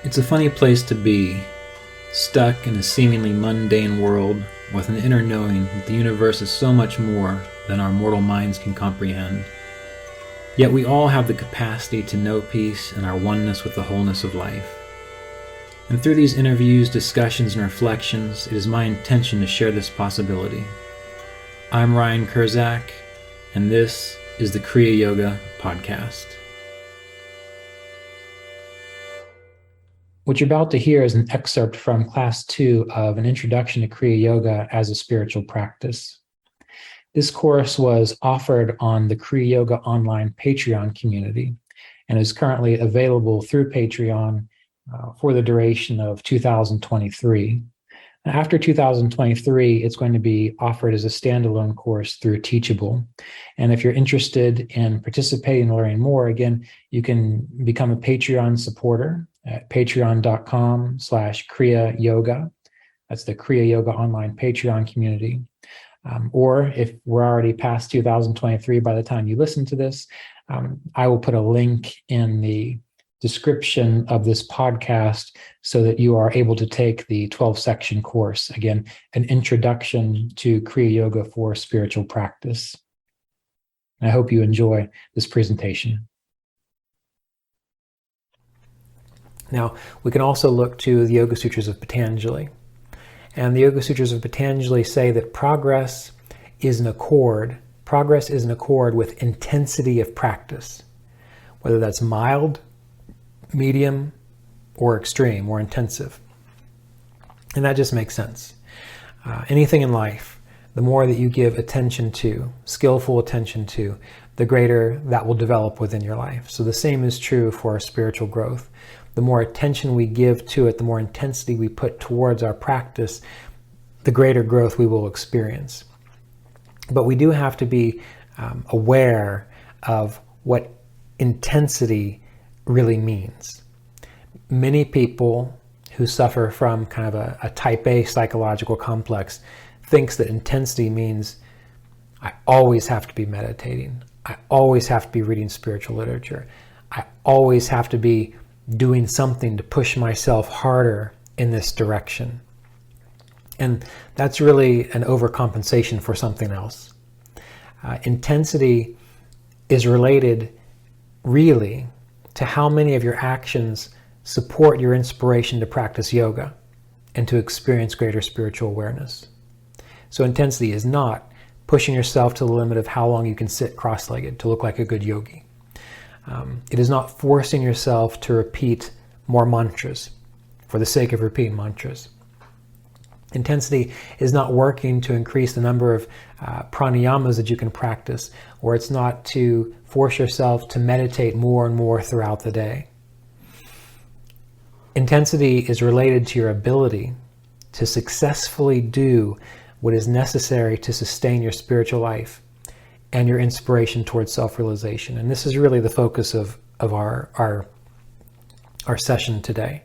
It's a funny place to be, stuck in a seemingly mundane world with an inner knowing that the universe is so much more than our mortal minds can comprehend. Yet we all have the capacity to know peace and our oneness with the wholeness of life. And through these interviews, discussions, and reflections, it is my intention to share this possibility. I'm Ryan Kurczak, and this is the Kriya Yoga Podcast. What you're about to hear is an excerpt from Class 2 of an Introduction to Kriya Yoga as a Spiritual Practice. This course was offered on the Kriya Yoga Online Patreon community and is currently available through Patreon for the duration of 2023. After 2023, it's going to be offered as a standalone course through Teachable. And if you're interested in participating and learning more, again, you can become a Patreon supporter at patreon.com/Kriya Yoga. That's the Kriya Yoga Online Patreon community. Or if we're already past 2023 by the time you listen to this, I will put a link in the description of this podcast so that you are able to take the 12-section course. Again, an introduction to Kriya Yoga for spiritual practice. I hope you enjoy this presentation. Now, we can also look to the Yoga Sutras of Patanjali. And the Yoga Sutras of Patanjali say that progress is in accord with intensity of practice, whether that's mild, medium, or extreme, or intensive. And that just makes sense. Anything in life, the more that you give attention to, skillful attention to, the greater that will develop within your life. So the same is true for our spiritual growth. The more attention we give to it, the more intensity we put towards our practice, the greater growth we will experience. But we do have to be aware of what intensity really means. Many people who suffer from kind of a type A psychological complex thinks that intensity means I always have to be meditating. I always have to be reading spiritual literature. I always have to be doing something to push myself harder in this direction. And that's really an overcompensation for something else. Intensity is related really to how many of your actions support your inspiration to practice yoga and to experience greater spiritual awareness. So intensity is not pushing yourself to the limit of how long you can sit cross-legged to look like a good yogi. It is not forcing yourself to repeat more mantras for the sake of repeating mantras. Intensity is not working to increase the number of pranayamas that you can practice, or it's not to force yourself to meditate more and more throughout the day. Intensity is related to your ability to successfully do what is necessary to sustain your spiritual life and your inspiration towards self-realization. And this is really the focus of our session today,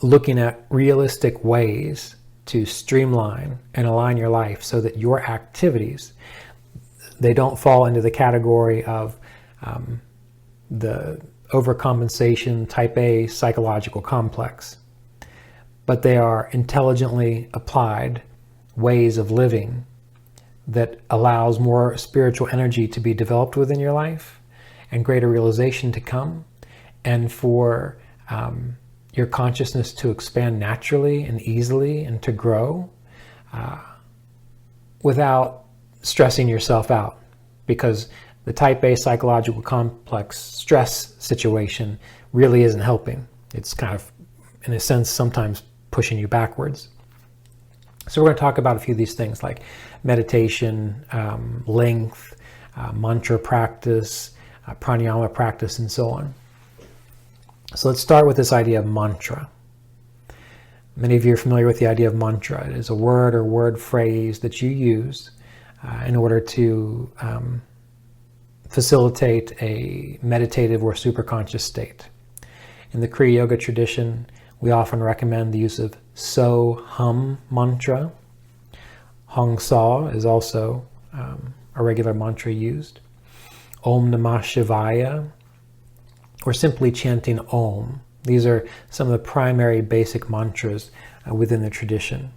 looking at realistic ways to streamline and align your life so that your activities, they don't fall into the category of the overcompensation type A psychological complex, but they are intelligently applied ways of living that allows more spiritual energy to be developed within your life and greater realization to come, and for your consciousness to expand naturally and easily and to grow without stressing yourself out. Because the type A psychological complex stress situation really isn't helping. It's kind of, in a sense, sometimes pushing you backwards. So we're going to talk about a few of these things like meditation, length, mantra practice, pranayama practice, and so on. So let's start with this idea of mantra. Many of you are familiar with the idea of mantra. It is a word or word phrase that you use in order to facilitate a meditative or superconscious state. In the Kriya Yoga tradition, we often recommend the use of So-Hum mantra. Hong Sa is also a regular mantra used. Om Namah Shivaya, or simply chanting Om These are some of the primary basic mantras within the tradition.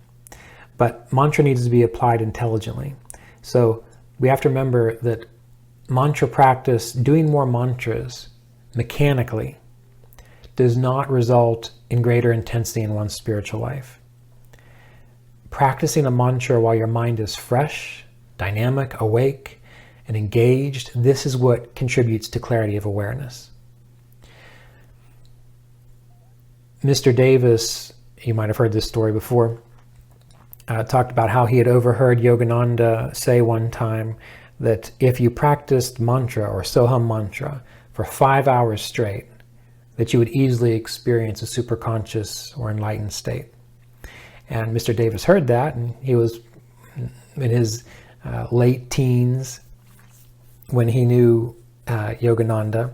But mantra needs to be applied intelligently. So we have to remember that mantra practice, doing more mantras mechanically, does not result in greater intensity in one's spiritual life. Practicing a mantra while your mind is fresh, dynamic, awake, and engaged, this is what contributes to clarity of awareness. Mr. Davis, you might have heard this story before, talked about how he had overheard Yogananda say one time that if you practiced mantra or Soham mantra for 5 hours straight, that you would easily experience a superconscious or enlightened state. And Mr. Davis heard that, and he was in his late teens when he knew Yogananda.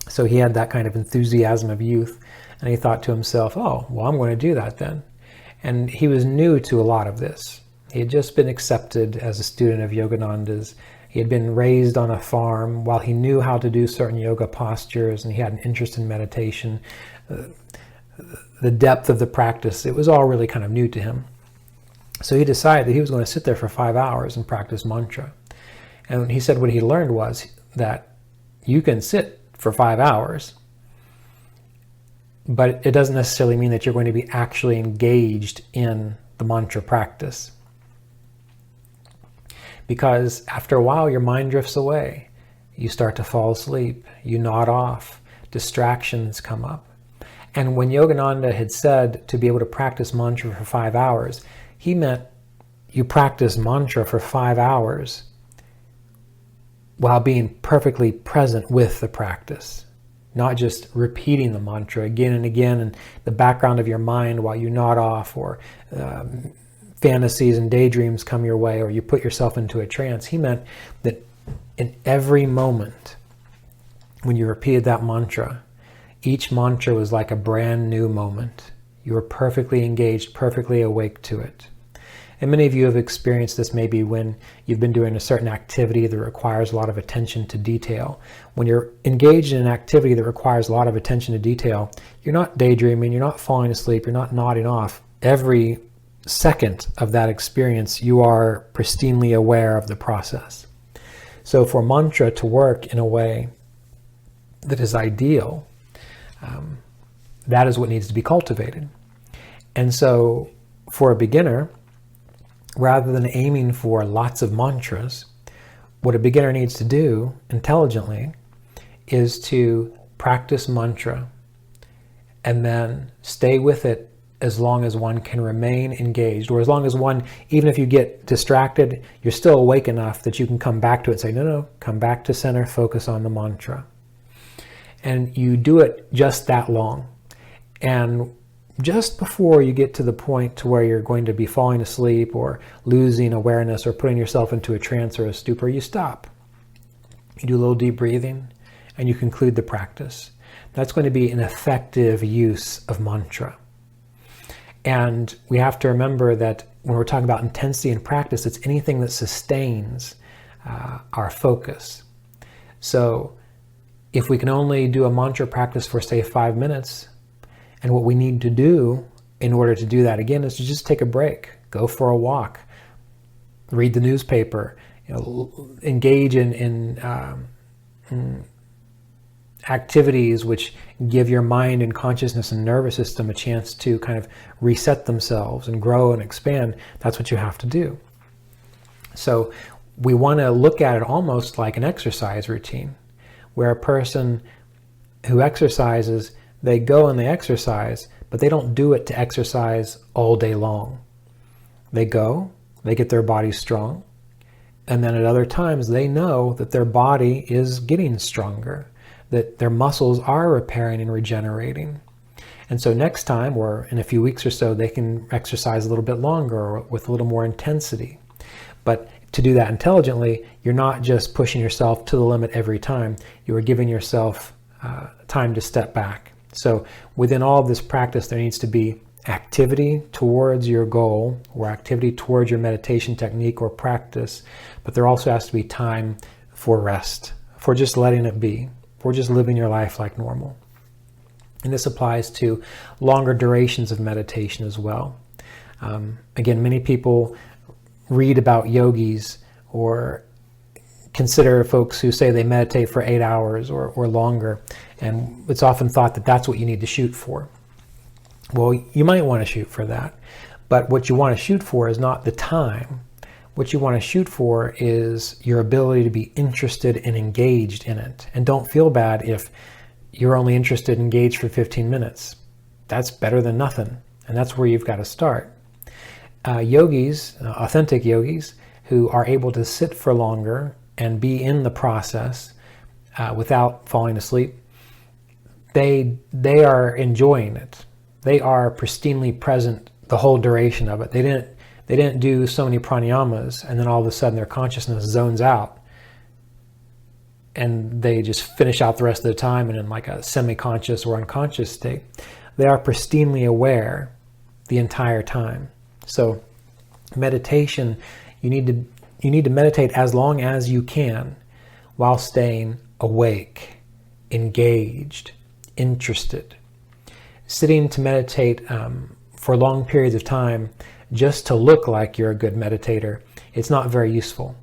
So he had that kind of enthusiasm of youth, and he thought to himself, oh, well, I'm going to do that then. And he was new to a lot of this. He had just been accepted as a student of Yogananda's. He had been raised on a farm. While he knew how to do certain yoga postures and he had an interest in meditation, the depth of the practice, it was all really kind of new to him. So he decided that he was going to sit there for 5 hours and practice mantra. And he said what he learned was that you can sit for 5 hours, but it doesn't necessarily mean that you're going to be actually engaged in the mantra practice. Because after a while, your mind drifts away. You start to fall asleep. You nod off. Distractions come up. And when Yogananda had said to be able to practice mantra for 5 hours, he meant you practice mantra for 5 hours while being perfectly present with the practice. Not just repeating the mantra again and again in the background of your mind while you nod off, or fantasies and daydreams come your way, or you put yourself into a trance. He meant that in every moment when you repeated that mantra, each mantra was like a brand new moment. You were perfectly engaged, perfectly awake to it. And many of you have experienced this maybe when you've been doing a certain activity that requires a lot of attention to detail. When you're engaged in an activity that requires a lot of attention to detail, you're not daydreaming, you're not falling asleep, you're not nodding off. Every second of that experience, you are pristinely aware of the process. So for mantra to work in a way that is ideal, that is what needs to be cultivated. And so for a beginner, rather than aiming for lots of mantras, what a beginner needs to do intelligently is to practice mantra and then stay with it as long as one can remain engaged, or as long as one, even if you get distracted, you're still awake enough that you can come back to it and say, no, come back to center, focus on the mantra. And you do it just that long. And just before you get to the point to where you're going to be falling asleep or losing awareness or putting yourself into a trance or a stupor, you stop. You do a little deep breathing and you conclude the practice. That's going to be an effective use of mantra. And we have to remember that when we're talking about intensity in practice, it's anything that sustains our focus. So if we can only do a mantra practice for, say, 5 minutes, and what we need to do in order to do that again is to just take a break, go for a walk, read the newspaper, engage in activities which give your mind and consciousness and nervous system a chance to kind of reset themselves and grow and expand. That's what you have to do. So we want to look at it almost like an exercise routine, where a person who exercises, they go and they exercise, but they don't do it to exercise all day long. They go, they get their body strong, and then at other times they know that their body is getting stronger, that their muscles are repairing and regenerating. And so next time, or in a few weeks or so, they can exercise a little bit longer or with a little more intensity. But to do that intelligently, you're not just pushing yourself to the limit every time. You are giving yourself time to step back. So within all of this practice, there needs to be activity towards your goal or activity towards your meditation technique or practice, but there also has to be time for rest, for just letting it be, for just living your life like normal. And this applies to longer durations of meditation as well. Again, many people read about yogis or consider folks who say they meditate for 8 hours or longer, and it's often thought that that's what you need to shoot for. Well, you might want to shoot for that, but what you want to shoot for is not the time. What you want to shoot for is your ability to be interested and engaged in it. And don't feel bad if you're only interested and engaged for 15 minutes. That's better than nothing, and that's where you've got to start. Yogis, authentic yogis, who are able to sit for longer and be in the process without falling asleep, they are enjoying it. They are pristinely present the whole duration of it. They didn't do so many pranayamas and then all of a sudden their consciousness zones out and they just finish out the rest of the time and in like a semi-conscious or unconscious state. They are pristinely aware the entire time. So meditation, you need to meditate as long as you can while staying awake, engaged, interested. Sitting to meditate for long periods of time just to look like you're a good meditator, it's not very useful.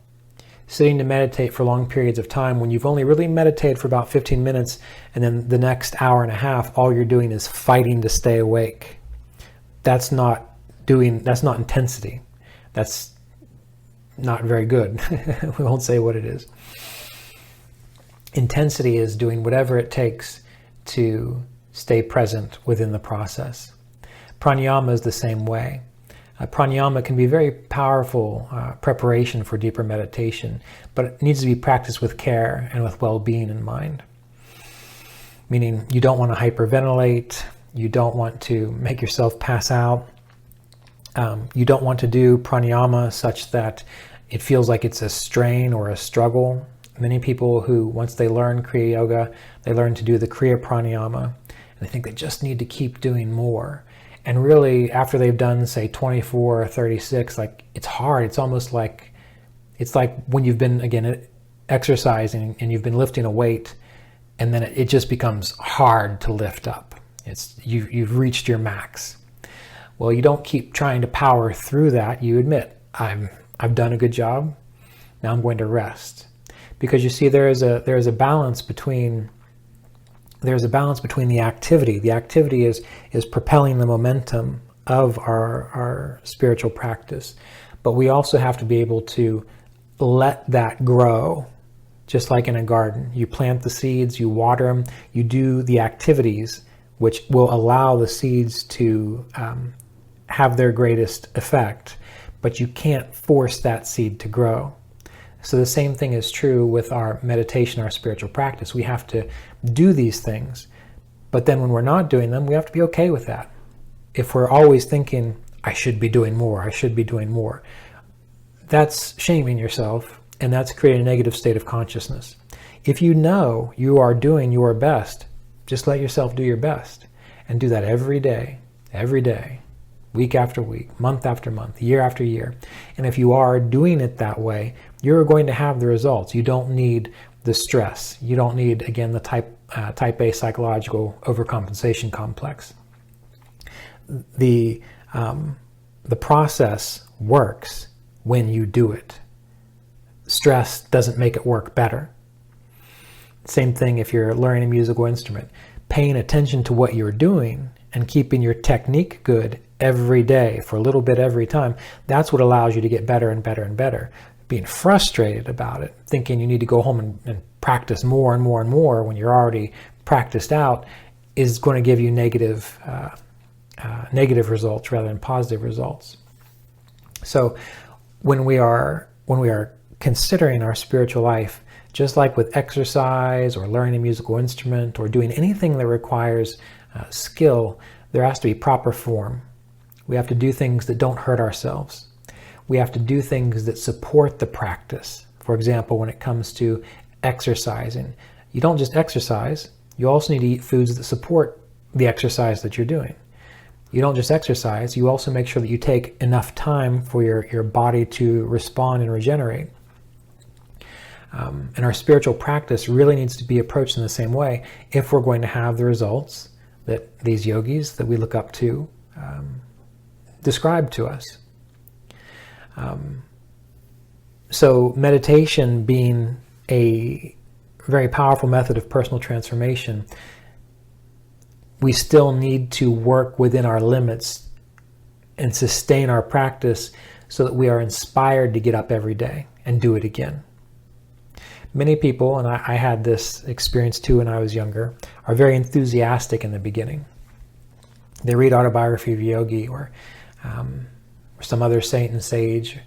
Sitting to meditate for long periods of time when you've only really meditated for about 15 minutes and then the next hour and a half, all you're doing is fighting to stay awake. That's not intensity. That's not very good. We won't say what it is. Intensity is doing whatever it takes to stay present within the process. Pranayama is the same way. Pranayama can be very powerful preparation for deeper meditation, but it needs to be practiced with care and with well-being in mind. Meaning you don't want to hyperventilate, you don't want to make yourself pass out, you don't want to do pranayama such that it feels like it's a strain or a struggle. Many people who, once they learn Kriya Yoga, they learn to do the Kriya Pranayama, and they think they just need to keep doing more. And really, after they've done, say, 24 or 36, like, it's hard. It's almost like, it's like when you've been, again, exercising and you've been lifting a weight, and then it just becomes hard to lift up. You've reached your max. Well, you don't keep trying to power through that. You admit, I've done a good job. Now I'm going to rest. Because you see, there is a balance between the activity. The activity is propelling the momentum of our spiritual practice. But we also have to be able to let that grow. Just like in a garden, you plant the seeds, you water them, you do the activities which will allow the seeds to have their greatest effect, but you can't force that seed to grow. So the same thing is true with our meditation, our spiritual practice. We have to do these things, but then when we're not doing them, we have to be okay with that. If we're always thinking, I should be doing more, I should be doing more, that's shaming yourself, and that's creating a negative state of consciousness. If you know you are doing your best, just let yourself do your best, and do that every day, week after week, month after month, year after year. And if you are doing it that way, you're going to have the results. You don't need the stress. You don't need, again, the type A psychological overcompensation complex. The process works when you do it. Stress doesn't make it work better. Same thing if you're learning a musical instrument. Paying attention to what you're doing and keeping your technique good every day for a little bit every time, that's what allows you to get better and better and better. Being frustrated about it, thinking you need to go home and practice more and more and more when you're already practiced out, is going to give you negative results rather than positive results. So when we are considering our spiritual life, just like with exercise or learning a musical instrument or doing anything that requires skill, there has to be proper form. We have to do things that don't hurt ourselves. We have to do things that support the practice. For example, when it comes to exercising, you don't just exercise, you also need to eat foods that support the exercise that you're doing. You don't just exercise, you also make sure that you take enough time for your body to respond and regenerate. And our spiritual practice really needs to be approached in the same way if we're going to have the results that these yogis that we look up to describe to us. So meditation being a very powerful method of personal transformation, we still need to work within our limits and sustain our practice so that we are inspired to get up every day and do it again. Many people, and I had this experience too when I was younger, are very enthusiastic in the beginning. They read Autobiography of a Yogi or some other saint and sage,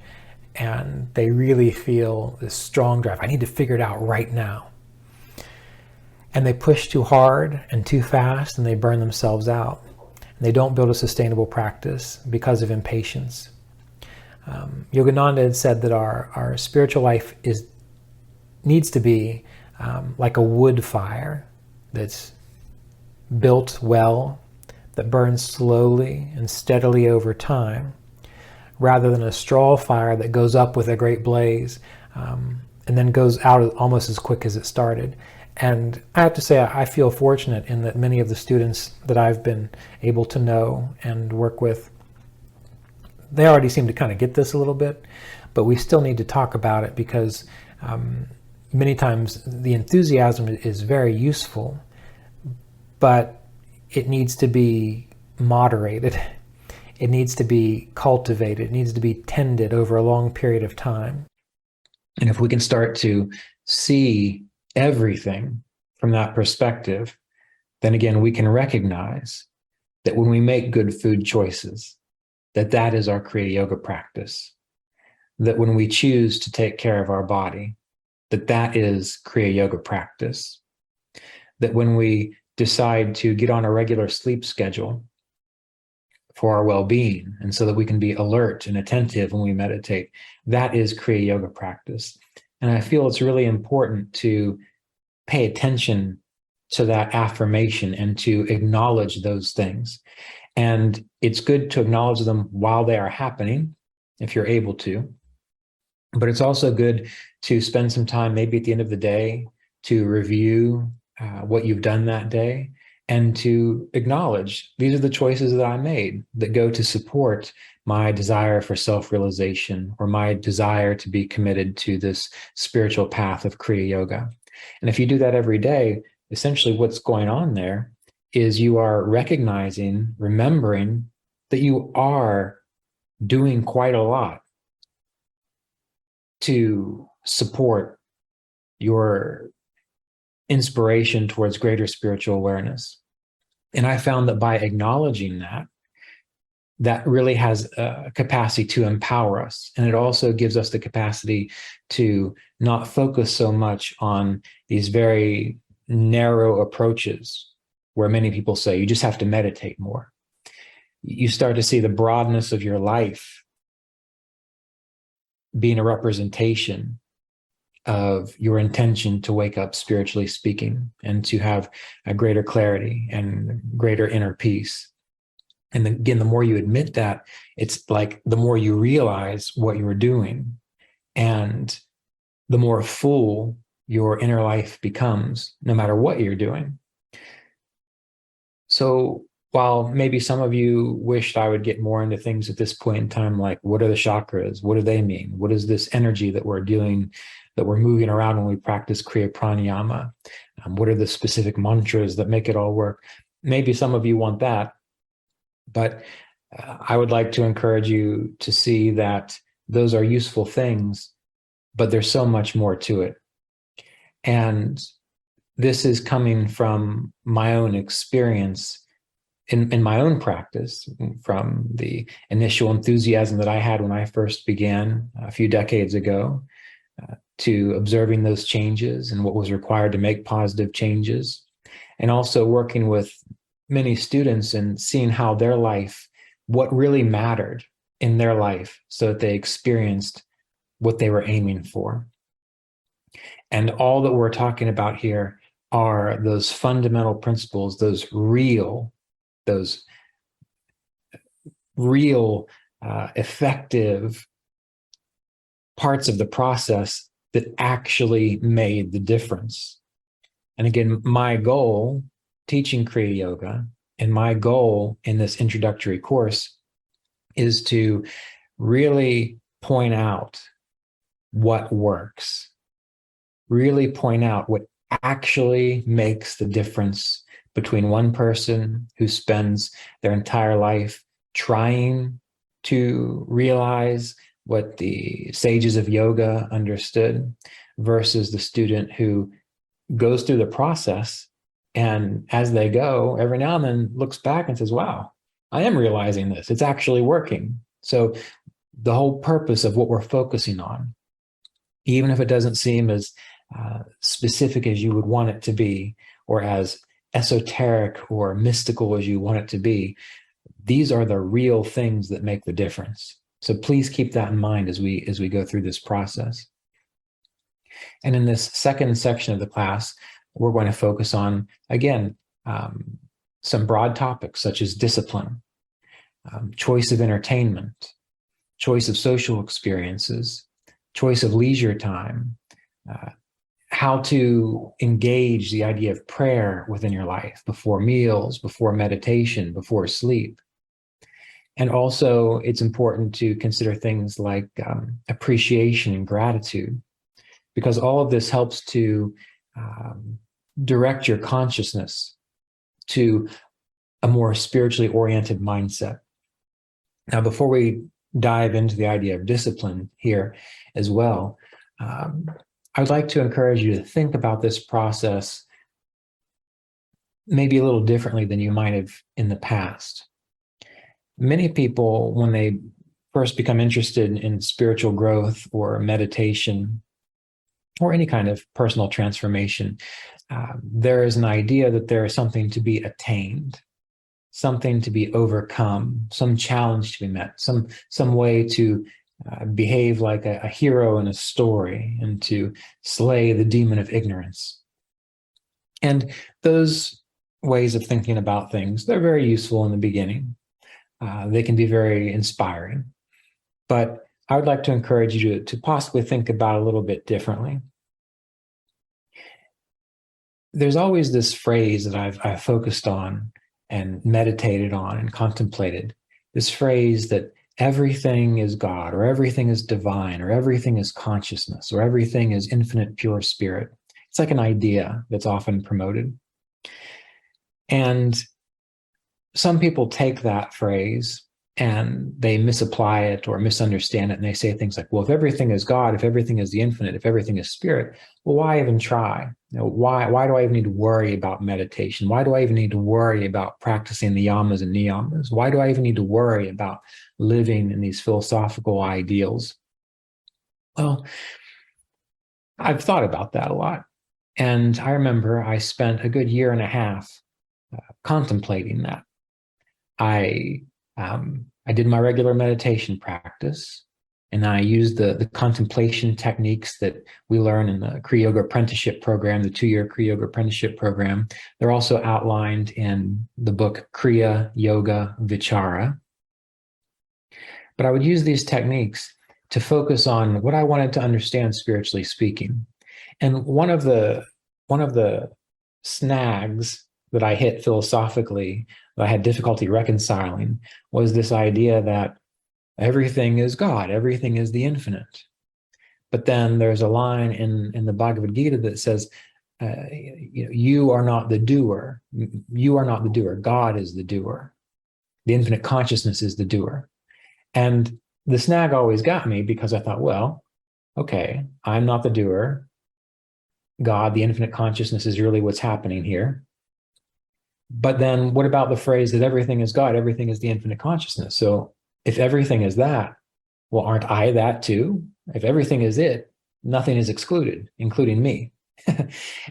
and they really feel this strong drive. I need to figure it out right now. And they push too hard and too fast, and they burn themselves out. And they don't build a sustainable practice because of impatience. Yogananda had said that our spiritual life needs to be like a wood fire that's built well, that burns slowly and steadily over time, rather than a straw fire that goes up with a great blaze and then goes out almost as quick as it started. And I have to say, I feel fortunate in that many of the students that I've been able to know and work with, they already seem to kind of get this a little bit, but we still need to talk about it because many times the enthusiasm is very useful, but it needs to be moderated. It needs to be cultivated. It needs to be tended over a long period of time. And if we can start to see everything from that perspective, then again, we can recognize that when we make good food choices, that is our Kriya Yoga practice. That when we choose to take care of our body, that is Kriya Yoga practice. That when we decide to get on a regular sleep schedule for our well-being, and so that we can be alert and attentive when we meditate, that is Kriya Yoga practice. And I feel it's really important to pay attention to that affirmation and to acknowledge those things. And it's good to acknowledge them while they are happening, if you're able to. But it's also good to spend some time, maybe at the end of the day, to review what you've done that day and to acknowledge these are the choices that I made that go to support my desire for self-realization or my desire to be committed to this spiritual path of Kriya Yoga. And if you do that every day, essentially what's going on there is you are recognizing, remembering that you are doing quite a lot to support your inspiration towards greater spiritual awareness. And I found that by acknowledging that really has a capacity to empower us. And it also gives us the capacity to not focus so much on these very narrow approaches where many people say you just have to meditate more. You start to see the broadness of your life being a representation of your intention to wake up spiritually speaking and to have a greater clarity and greater inner peace. And again, the more you admit that, it's like the more you realize what you're doing and the more full your inner life becomes, no matter what you're doing. So while maybe some of you wished I would get more into things at this point in time, like what are the chakras? What do they mean? What is this energy that we're doing, that we're moving around when we practice Kriya Pranayama? What are the specific mantras that make it all work? Maybe some of you want that, but I would like to encourage you to see that those are useful things, but there's so much more to it. And this is coming from my own experience in my own practice, from the initial enthusiasm that I had when I first began a few decades ago, to observing those changes and what was required to make positive changes, and also working with many students and seeing how their life, what really mattered in their life so that they experienced what they were aiming for. And all that we're talking about here are those fundamental principles, those real effective parts of the process that actually made the difference. And again, my goal teaching Kriya Yoga And my goal in this introductory course is to really point out what works, really point out what actually makes the difference between one person who spends their entire life trying to realize what the sages of yoga understood versus the student who goes through the process and as they go, every now and then looks back and says, wow, I am realizing this. It's actually working. So the whole purpose of what we're focusing on, even if it doesn't seem as specific as you would want it to be, or as esoteric or mystical as you want it to be, these are the real things that make the difference. So please keep that in mind as we go through this process. And in this second section of the class, we're going to focus on, again, some broad topics such as discipline, choice of entertainment, choice of social experiences, choice of leisure time, how to engage the idea of prayer within your life, before meals, before meditation, before sleep. And also, it's important to consider things like appreciation and gratitude, because all of this helps to direct your consciousness to a more spiritually oriented mindset. Now, before we dive into the idea of discipline here as well, I'd like to encourage you to think about this process maybe a little differently than you might have in the past. Many people, when they first become interested in spiritual growth or meditation or any kind of personal transformation, there is an idea that there is something to be attained, something to be overcome, some challenge to be met, some way to behave like a hero in a story and to slay the demon of ignorance. And those ways of thinking about things, they're very useful in the beginning. They can be very inspiring. But I would like to encourage you to possibly think about it a little bit differently. There's always this phrase that I've focused on and meditated on and contemplated, this phrase that everything is God, or everything is divine, or everything is consciousness, or everything is infinite pure spirit. It's like an idea that's often promoted. And some people take that phrase and they misapply it or misunderstand it, and they say things like, well, if everything is God, if everything is the infinite, if everything is spirit, well, why even try? You know, why do I even need to worry about meditation? Why do I even need to worry about practicing the yamas and niyamas? Why do I even need to worry about living in these philosophical ideals? Well, I've thought about that a lot. And I remember I spent a good year and a half contemplating that. I did my regular meditation practice, and I used the contemplation techniques that we learn in the Kriya Yoga Apprenticeship Program, the 2-year Kriya Yoga Apprenticeship Program. They're also outlined in the book Kriya Yoga Vichara. But I would use these techniques to focus on what I wanted to understand spiritually speaking. And one of the snags that I hit philosophically that I had difficulty reconciling was this idea that everything is God, everything is the infinite. But then there's a line in the Bhagavad Gita that says, you are not the doer. You are not the doer. God is the doer. The infinite consciousness is the doer. And the snag always got me because I thought, well, okay, I'm not the doer. God, the infinite consciousness, is really what's happening here. But then what about the phrase that everything is God, everything is the infinite consciousness? So if everything is that, well, aren't I that too? If everything is it, nothing is excluded, including me.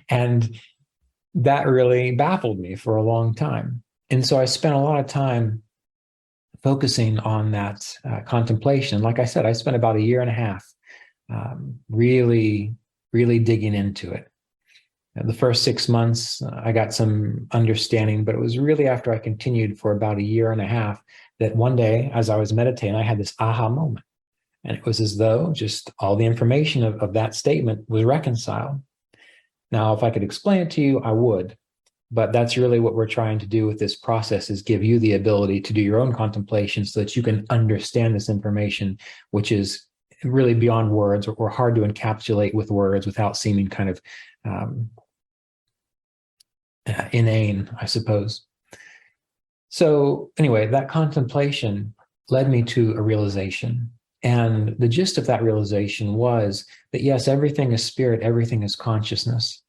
And that really baffled me for a long time. And so I spent a lot of time focusing on that contemplation. Like I said, I spent about a year and a half really digging into it. The first 6 months, I got some understanding, but it was really after I continued for about a year and a half that one day, as I was meditating, I had this aha moment. And it was as though just all the information of that statement was reconciled. Now, if I could explain it to you, I would. But that's really what we're trying to do with this process, is give you the ability to do your own contemplation so that you can understand this information, which is really beyond words, or hard to encapsulate with words without seeming kind of inane, I suppose. So anyway, that contemplation led me to a realization. And the gist of that realization was that, yes, everything is spirit, everything is consciousness.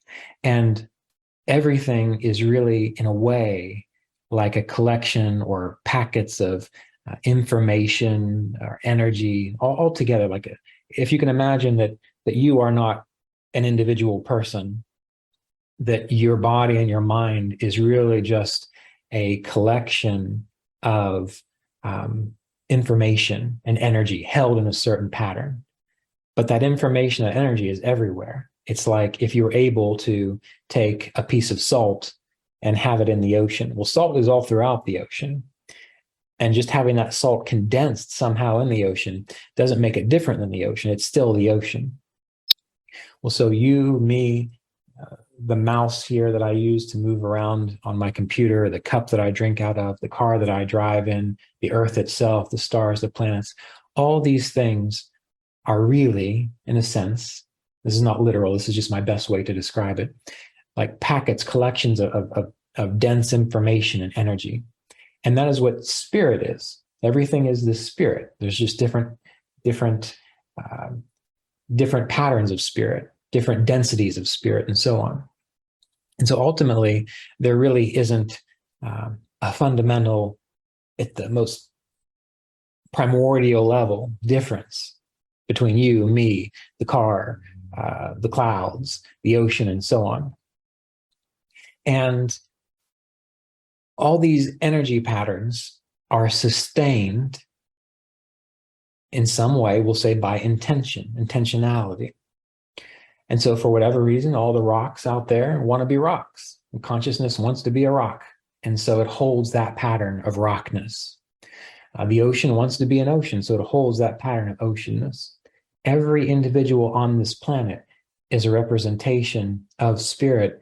And everything is really, in a way, like a collection or packets of information or energy all together. Like, if you can imagine that you are not an individual person, that your body and your mind is really just a collection of information and energy held in a certain pattern. But that information and energy is everywhere. It's like if you were able to take a piece of salt and have it in the ocean. Well, salt is all throughout the ocean. And just having that salt condensed somehow in the ocean doesn't make it different than the ocean. It's still the ocean. Well, so you, me, the mouse here that I use to move around on my computer, the cup that I drink out of, the car that I drive in, the earth itself, the stars, the planets, all these things are really, in a sense, this is not literal, this is just my best way to describe it, like packets, collections of dense information and energy. And that is what spirit is. Everything is the spirit. There's just different patterns of spirit, different densities of spirit, and so on. And so ultimately, there really isn't a fundamental, at the most primordial level, difference between you, me, the car, the clouds, the ocean, and so on. And all these energy patterns are sustained in some way, we'll say, by intentionality. And so for whatever reason, all the rocks out there want to be rocks. And consciousness wants to be a rock. And so it holds that pattern of rockness. The ocean wants to be an ocean, so it holds that pattern of oceanness. Every individual on this planet is a representation of spirit.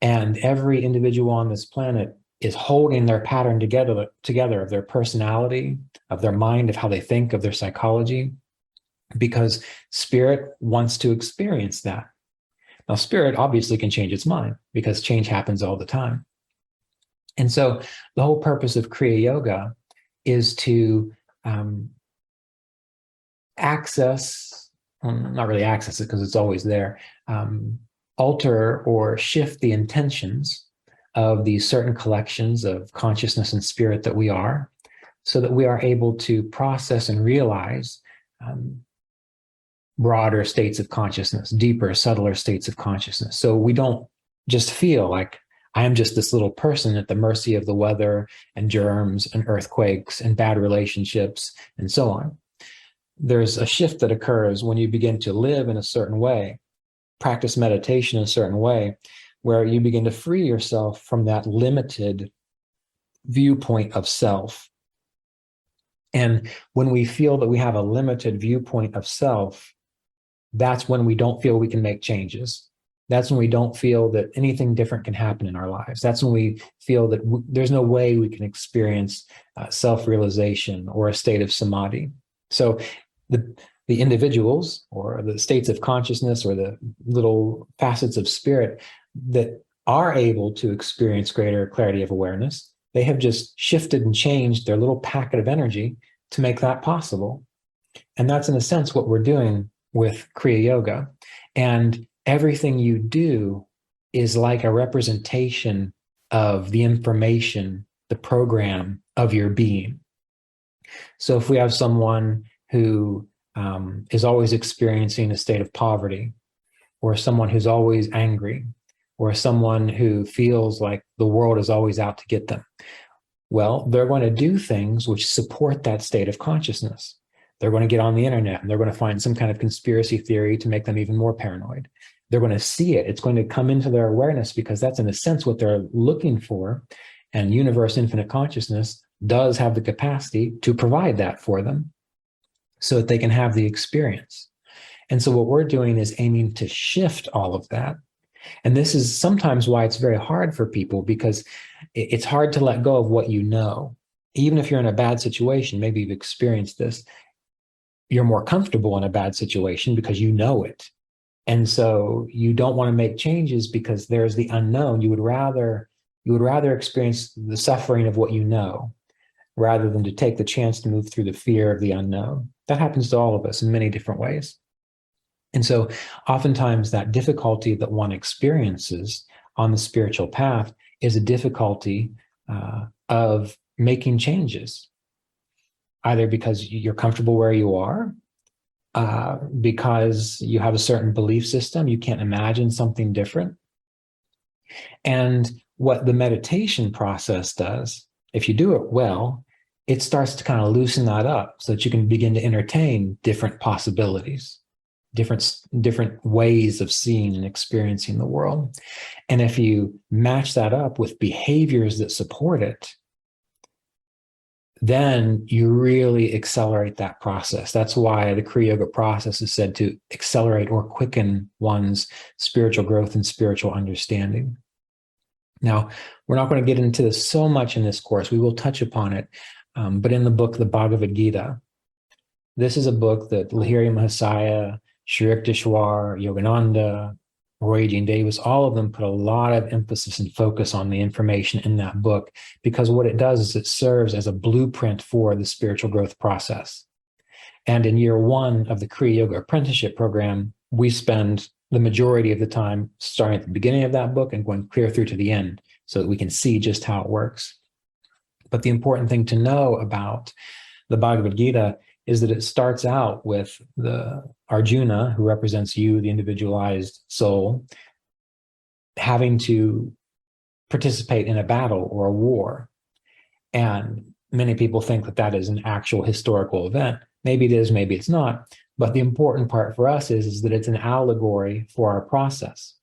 And every individual on this planet is holding their pattern together of their personality, of their mind, of how they think, of their psychology, because spirit wants to experience that. Now, spirit obviously can change its mind because change happens all the time. And so the whole purpose of Kriya Yoga is to not really access it because it's always there, alter or shift the intentions of these certain collections of consciousness and spirit that we are, so that we are able to process and realize broader states of consciousness, deeper, subtler states of consciousness. So we don't just feel like I am just this little person at the mercy of the weather and germs and earthquakes and bad relationships and so on. There's a shift that occurs when you begin to live in a certain way, practice meditation in a certain way, where you begin to free yourself from that limited viewpoint of self. And when we feel that we have a limited viewpoint of self, that's when we don't feel we can make changes. That's when we don't feel that anything different can happen in our lives. That's when we feel that there's no way we can experience self-realization or a state of samadhi. So the individuals or the states of consciousness or the little facets of spirit that are able to experience greater clarity of awareness, they have just shifted and changed their little packet of energy to make that possible. And that's, in a sense, what we're doing with Kriya Yoga. And everything you do is like a representation of the information, the program of your being. So if we have someone who is always experiencing a state of poverty, or someone who's always angry, or someone who feels like the world is always out to get them, well, they're going to do things which support that state of consciousness. They're going to get on the internet and they're going to find some kind of conspiracy theory to make them even more paranoid. They're going to see it. It's going to come into their awareness because that's, in a sense, what they're looking for. And universe infinite consciousness does have the capacity to provide that for them so that they can have the experience. And so what we're doing is aiming to shift all of that And this is sometimes why it's very hard for people, because it's hard to let go of what you know. Even if you're in a bad situation, maybe you've experienced this, you're more comfortable in a bad situation because you know it. And so you don't want to make changes because there's the unknown. You would rather experience the suffering of what you know rather than to take the chance to move through the fear of the unknown. That happens to all of us in many different ways. And so oftentimes that difficulty that one experiences on the spiritual path is a difficulty of making changes, either because you're comfortable where you are, because you have a certain belief system, you can't imagine something different. And what the meditation process does, if you do it well, it starts to kind of loosen that up so that you can begin to entertain different possibilities, different ways of seeing and experiencing the world. And if you match that up with behaviors that support it, then you really accelerate that process. That's why the Kriya Yoga process is said to accelerate or quicken one's spiritual growth and spiritual understanding. Now, we're not going to get into this so much in this course. We will touch upon it. But in the book, the Bhagavad Gita, this is a book that Lahiri Mahasaya, Sri Yukteswar, Yogananda, Roy Eugene Davis, all of them put a lot of emphasis and focus on the information in that book, because what it does is it serves as a blueprint for the spiritual growth process. And in year one of the Kriya Yoga Apprenticeship Program, we spend the majority of the time starting at the beginning of that book and going clear through to the end so that we can see just how it works. But the important thing to know about the Bhagavad Gita is that it starts out with the Arjuna, who represents you, the individualized soul, having to participate in a battle or a war. And many people think that that is an actual historical event. Maybe it is, maybe it's not. But the important part for us is that it's an allegory for our process.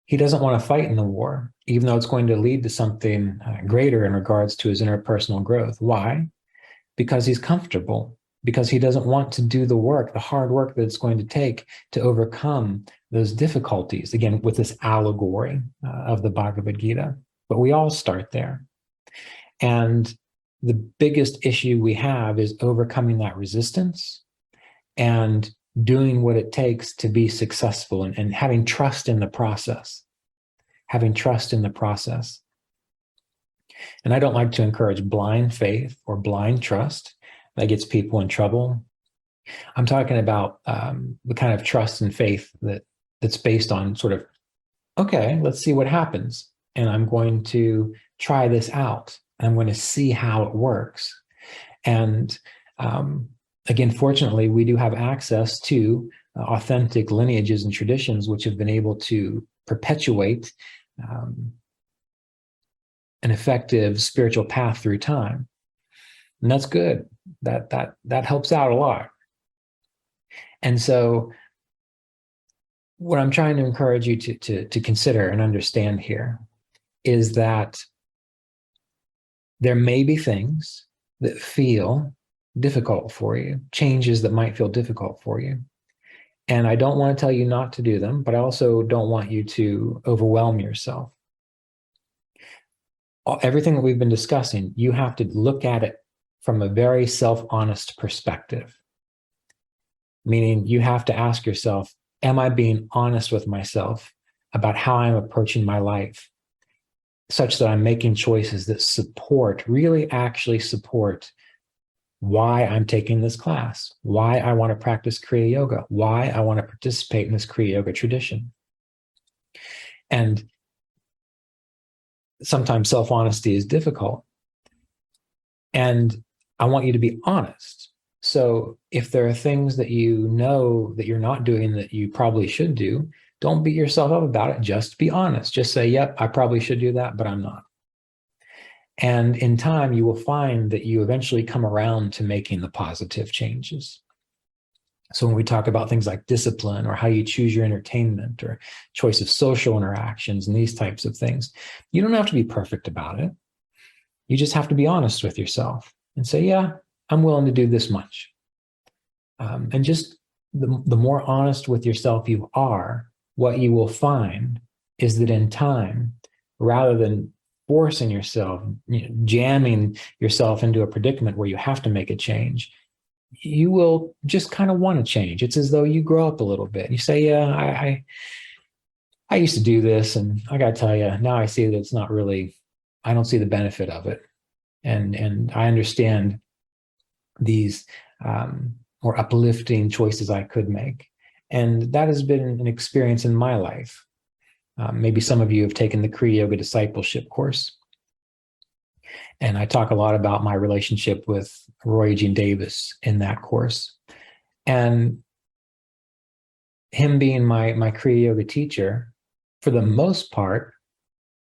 He doesn't want to fight in the war, even though it's going to lead to something greater in regards to his interpersonal growth. Why? Because he's comfortable, because he doesn't want to do the work, the hard work that it's going to take to overcome those difficulties, again, with this allegory of the Bhagavad Gita. But we all start there. And the biggest issue we have is overcoming that resistance and doing what it takes to be successful, and having trust in the process. Having trust in the process. And I don't like to encourage blind faith or blind trust. That gets people in trouble. I'm talking about the kind of trust and faith that's based on sort of, okay, let's see what happens. And I'm going to try this out. I'm going to see how it works. And again, fortunately, we do have access to authentic lineages and traditions which have been able to perpetuate an effective spiritual path through time. And that's good. That helps out a lot. And so what I'm trying to encourage you to consider and understand here is that there may be things that feel difficult for you, changes that might feel difficult for you. And I don't want to tell you not to do them, but I also don't want you to overwhelm yourself. Everything that we've been discussing, you have to look at it from a very self-honest perspective. Meaning you have to ask yourself, am I being honest with myself about how I'm approaching my life, such that I'm making choices that support, really actually support why I'm taking this class, why I want to practice Kriya Yoga, why I want to participate in this Kriya Yoga tradition. And sometimes self-honesty is difficult. And I want you to be honest. So if there are things that you know that you're not doing that you probably should do, don't beat yourself up about it. Just be honest. Just say, yep, I probably should do that, but I'm not. And in time, you will find that you eventually come around to making the positive changes. So when we talk about things like discipline or how you choose your entertainment or choice of social interactions and these types of things, you don't have to be perfect about it. You just have to be honest with yourself and say, yeah, I'm willing to do this much. And just the more honest with yourself you are, what you will find is that in time, rather than forcing yourself, jamming yourself into a predicament where you have to make a change, you will just kind of want to change. It's as though you grow up a little bit. You say, yeah, I used to do this, and I got to tell you, now I see that it's not really, I don't see the benefit of it. And I understand these more uplifting choices I could make. And that has been an experience in my life. Maybe some of you have taken the Kriya Yoga Discipleship Course. And I talk a lot about my relationship with Roy Eugene Davis in that course. And him being my Kriya Yoga teacher, for the most part,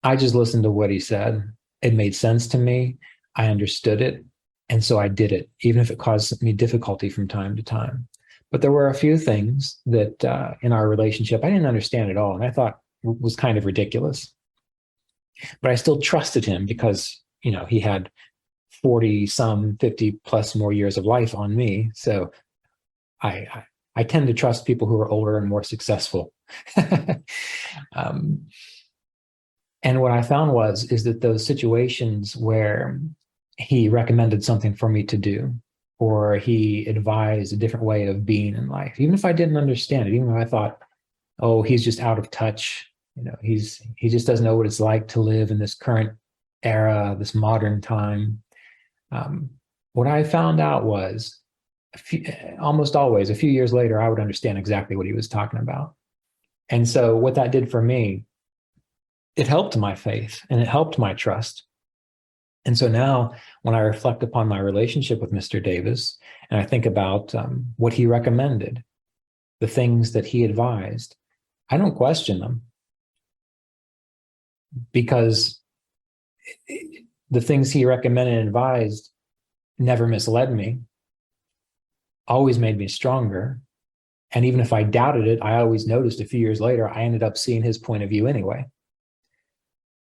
I just listened to what he said. It made sense to me. I understood it. And so I did it, even if it caused me difficulty from time to time. But there were a few things that in our relationship, I didn't understand at all. And I thought was kind of ridiculous. But I still trusted him because, he had 40 some 50 plus more years of life on me. So I tend to trust people who are older and more successful. And what I found is that those situations where he recommended something for me to do, or he advised a different way of being in life, even if I didn't understand it, even if I thought, oh, he's just out of touch, he just doesn't know what it's like to live in this current era, this modern time. What I found out was almost always a few years later, I would understand exactly what he was talking about. And so what that did for me, it helped my faith and it helped my trust. And so now when I reflect upon my relationship with Mr. Davis, and I think about what he recommended, the things that he advised, I don't question them, because the things he recommended and advised never misled me, always made me stronger. And even if I doubted it, I always noticed a few years later, I ended up seeing his point of view anyway.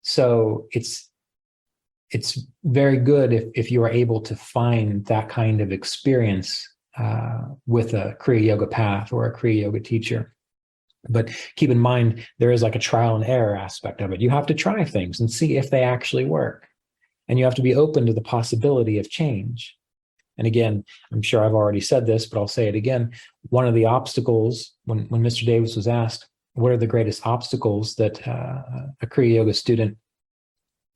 So it's very good if you are able to find that kind of experience with a Kriya Yoga path or a Kriya Yoga teacher. But keep in mind, there is like a trial and error aspect of it. You have to try things and see if they actually work. And you have to be open to the possibility of change. And again, I'm sure I've already said this, but I'll say it again. One of the obstacles, when Mr. Davis was asked, what are the greatest obstacles that a Kriya Yoga student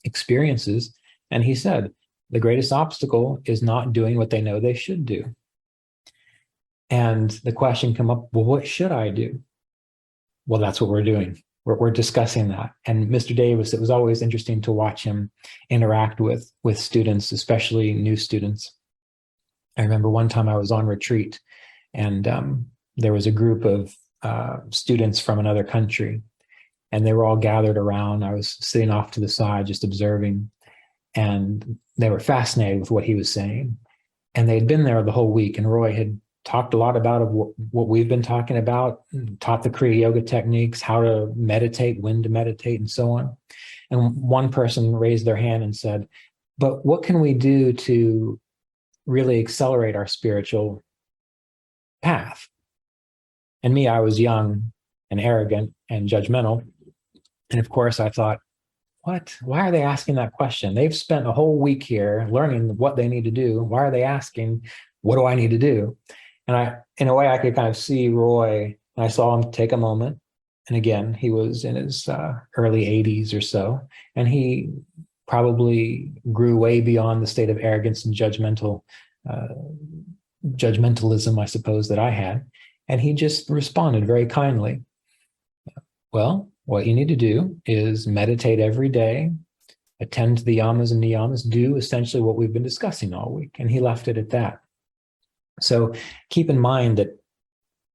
experiences? And he said, the greatest obstacle is not doing what they know they should do. And the question came up, well, what should I do? Well, that's what we're doing. We're discussing that. And Mr. Davis, it was always interesting to watch him interact with students, especially new students. I remember one time I was on retreat, and there was a group of students from another country, and they were all gathered around. I was sitting off to the side, just observing, and they were fascinated with what he was saying. And they had been there the whole week, and Roy had talked a lot about what we've been talking about, taught the Kriya Yoga techniques, how to meditate, when to meditate, and so on. And one person raised their hand and said, but what can we do to really accelerate our spiritual path? And me, I was young and arrogant and judgmental. And of course, I thought, what? Why are they asking that question? They've spent a whole week here learning what they need to do. Why are they asking, what do I need to do? And in a way, I could kind of see Roy, and I saw him take a moment. And again, he was in his early 80s or so, and he probably grew way beyond the state of arrogance and judgmentalism, I suppose, that I had. And he just responded very kindly. Well, what you need to do is meditate every day, attend to the yamas and niyamas, do essentially what we've been discussing all week. And he left it at that. So keep in mind that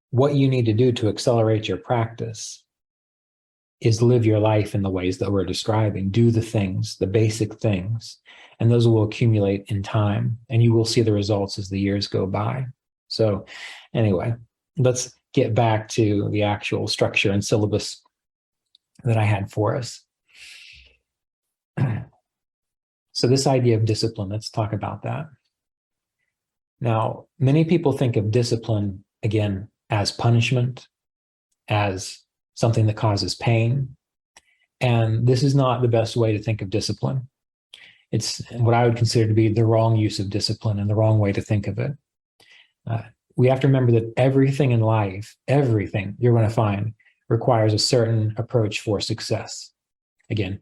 what you need to do to accelerate your practice is live your life in the ways that we're describing. Do the things, the basic things, and those will accumulate in time, and you will see the results as the years go by. So anyway, let's get back to the actual structure and syllabus that I had for us. So this idea of discipline, let's talk about that. Now, many people think of discipline, again, as punishment, as something that causes pain. And this is not the best way to think of discipline. It's what I would consider to be the wrong use of discipline and the wrong way to think of it. We have to remember that everything in life, everything you're going to find, requires a certain approach for success. Again,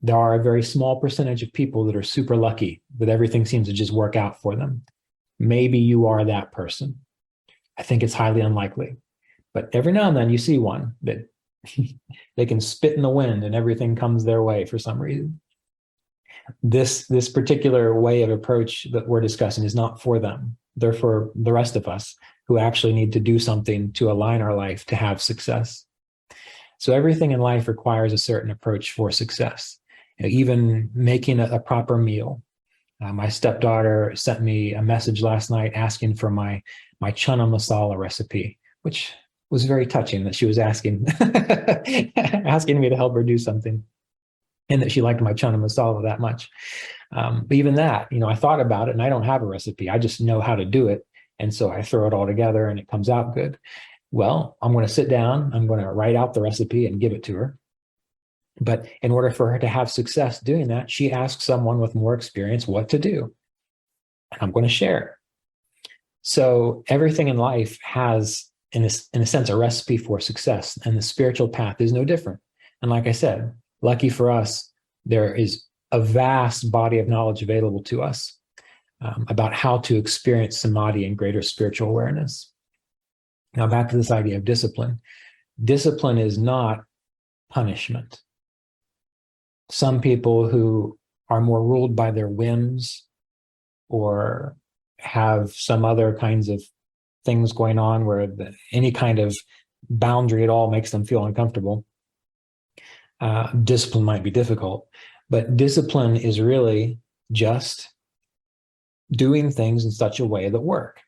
there are a very small percentage of people that are super lucky, that everything seems to just work out for them. Maybe you are that person. I think it's highly unlikely. But every now and then you see one that they can spit in the wind and everything comes their way for some reason. This particular way of approach that we're discussing is not for them. They're for the rest of us who actually need to do something to align our life to have success. So everything in life requires a certain approach for success. Even making a proper meal. My stepdaughter sent me a message last night asking for my chana masala recipe, which was very touching that she was asking me to help her do something, and that she liked my chana masala that much. But even that, I thought about it, and I don't have a recipe. I just know how to do it. And so I throw it all together and it comes out good. Well, I'm going to sit down, I'm going to write out the recipe and give it to her. But in order for her to have success doing that, she asked someone with more experience what to do. And I'm going to share. So everything in life has, in a sense, a recipe for success. And the spiritual path is no different. And like I said, lucky for us, there is a vast body of knowledge available to us about how to experience samadhi and greater spiritual awareness. Now, back to this idea of discipline. Discipline is not punishment. Some people who are more ruled by their whims or have some other kinds of things going on where any kind of boundary at all makes them feel uncomfortable, discipline might be difficult. But discipline is really just doing things in such a way that work.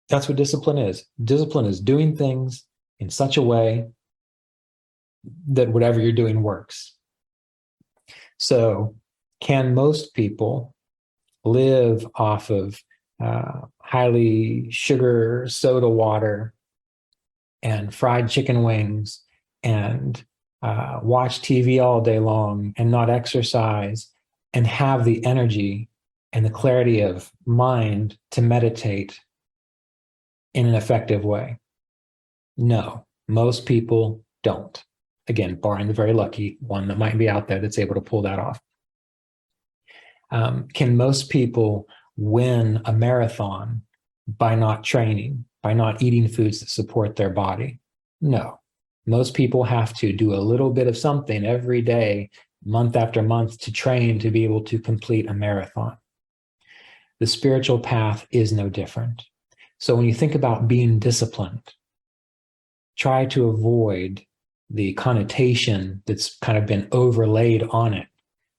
That's what discipline is. Discipline is doing things in such a way that whatever you're doing works. So can most people live off of highly sugar soda water and fried chicken wings and watch TV all day long and not exercise and have the energy and the clarity of mind to meditate in an effective way? No, most people don't. Again, barring the very lucky one that might be out there that's able to pull that off. Can most people win a marathon by not training, by not eating foods that support their body? No. Most people have to do a little bit of something every day, month after month, to train to be able to complete a marathon. The spiritual path is no different. So when you think about being disciplined, try to avoid the connotation that's kind of been overlaid on it,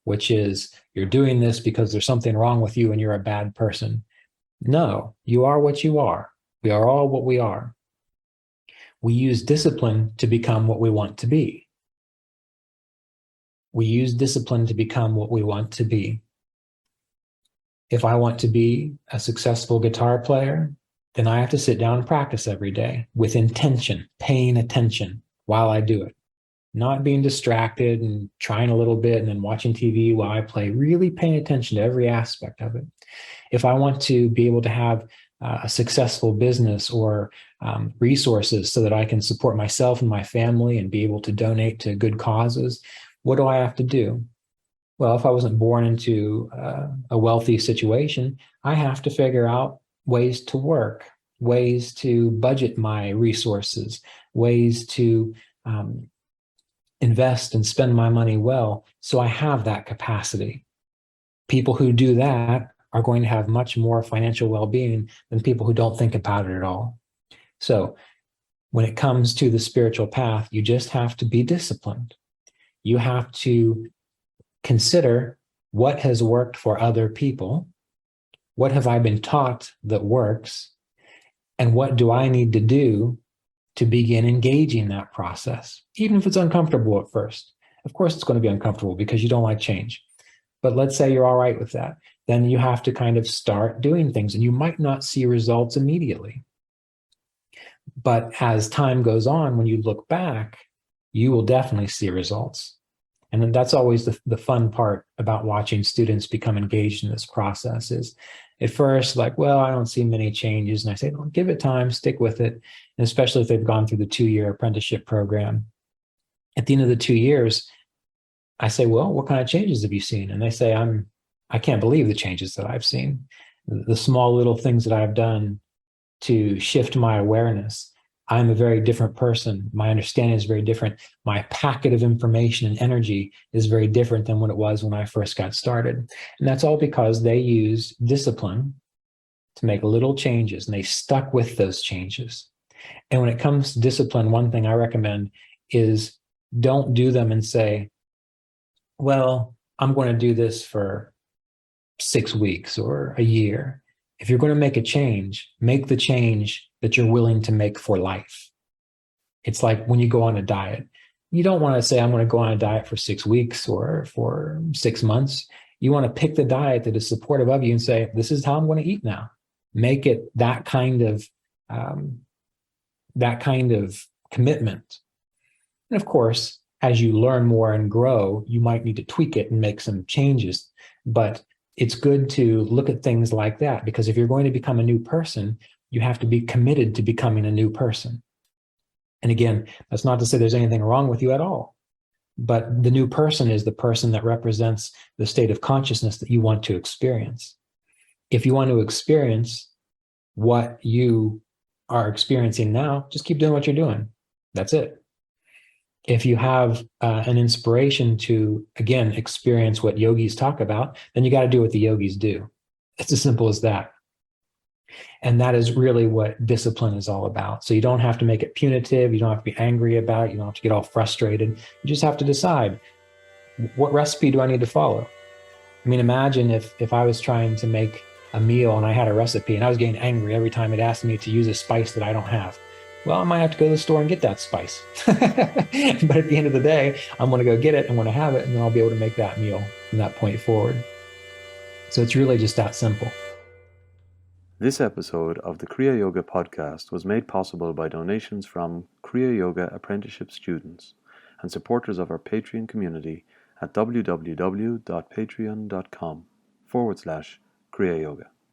which is you're doing this because there's something wrong with you and you're a bad person. No, you are what you are. We are all what we are. We use discipline to become what we want to be. We use discipline to become what we want to be. If I want to be a successful guitar player, then I have to sit down and practice every day with intention, paying attention while I do it. Not being distracted and trying a little bit and then watching TV while I play, really paying attention to every aspect of it. If I want to be able to have a successful business or resources so that I can support myself and my family and be able to donate to good causes, what do I have to do? Well, if I wasn't born into a wealthy situation, I have to figure out ways to work, ways to budget my resources, ways to invest and spend my money well, so I have that capacity. People who do that are going to have much more financial well-being than people who don't think about it at all. So when it comes to the spiritual path, you just have to be disciplined. You have to consider what has worked for other people, what have I been taught that works, and what do I need to do to begin engaging that process, even if it's uncomfortable at first. Of course, it's going to be uncomfortable because you don't like change. But let's say you're all right with that. Then you have to kind of start doing things, and you might not see results immediately. But as time goes on, when you look back, you will definitely see results. And then that's always the fun part about watching students become engaged in this process is at first like, well, I don't see many changes. And I say, well, give it time, stick with it. And especially if they've gone through the 2-year apprenticeship program. At the end of the 2 years, I say, well, what kind of changes have you seen? And they say, I can't believe the changes that I've seen. The small little things that I've done to shift my awareness. I'm a very different person. My understanding is very different. My packet of information and energy is very different than what it was when I first got started. And that's all because they used discipline to make little changes, and they stuck with those changes. And when it comes to discipline, one thing I recommend is don't do them and say, well, I'm going to do this for 6 weeks or a year. If you're going to make a change, make the change that you're willing to make for life. It's like when you go on a diet. You don't want to say, I'm going to go on a diet for 6 weeks or for 6 months. You want to pick the diet that is supportive of you and say, this is how I'm going to eat now. Make it that kind of commitment. And of course, as you learn more and grow, you might need to tweak it and make some changes. But it's good to look at things like that, because if you're going to become a new person, you have to be committed to becoming a new person. And again, that's not to say there's anything wrong with you at all, but the new person is the person that represents the state of consciousness that you want to experience. If you want to experience what you are experiencing now, just keep doing what you're doing. That's it. If you have an inspiration to, again, experience what yogis talk about, then you got to do what the yogis do. It's as simple as that. And that is really what discipline is all about. So you don't have to make it punitive. You don't have to be angry about it. You don't have to get all frustrated. You just have to decide, what recipe do I need to follow? I mean, imagine if I was trying to make a meal and I had a recipe and I was getting angry every time it asked me to use a spice that I don't have. Well, I might have to go to the store and get that spice. But at the end of the day, I'm going to go get it and want to have it, and then I'll be able to make that meal from that point forward. So it's really just that simple. This episode of the Kriya Yoga podcast was made possible by donations from Kriya Yoga Apprenticeship students and supporters of our Patreon community at www.patreon.com/Kriya Yoga.